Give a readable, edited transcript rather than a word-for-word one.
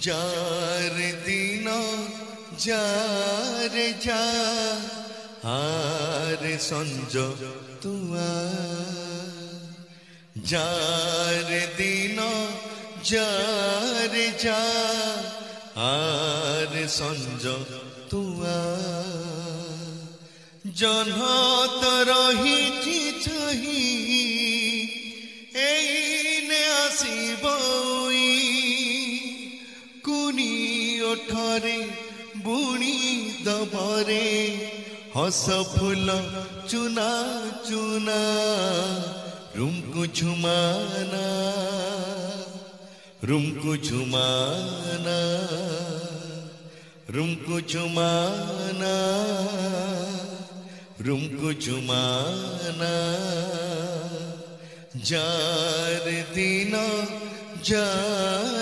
jar दिन jar जा are संज तुआ जार दिन जार जा आर संज तुआ जन्ह तो रही चाही एने आसीबई कुनी ओठरे बुणी दबरे हस फूल चुना चुना रुमकु झुमाना रुमकु झुमाना रुमकु झुमाना रुमकु झुमाना जार दिन जार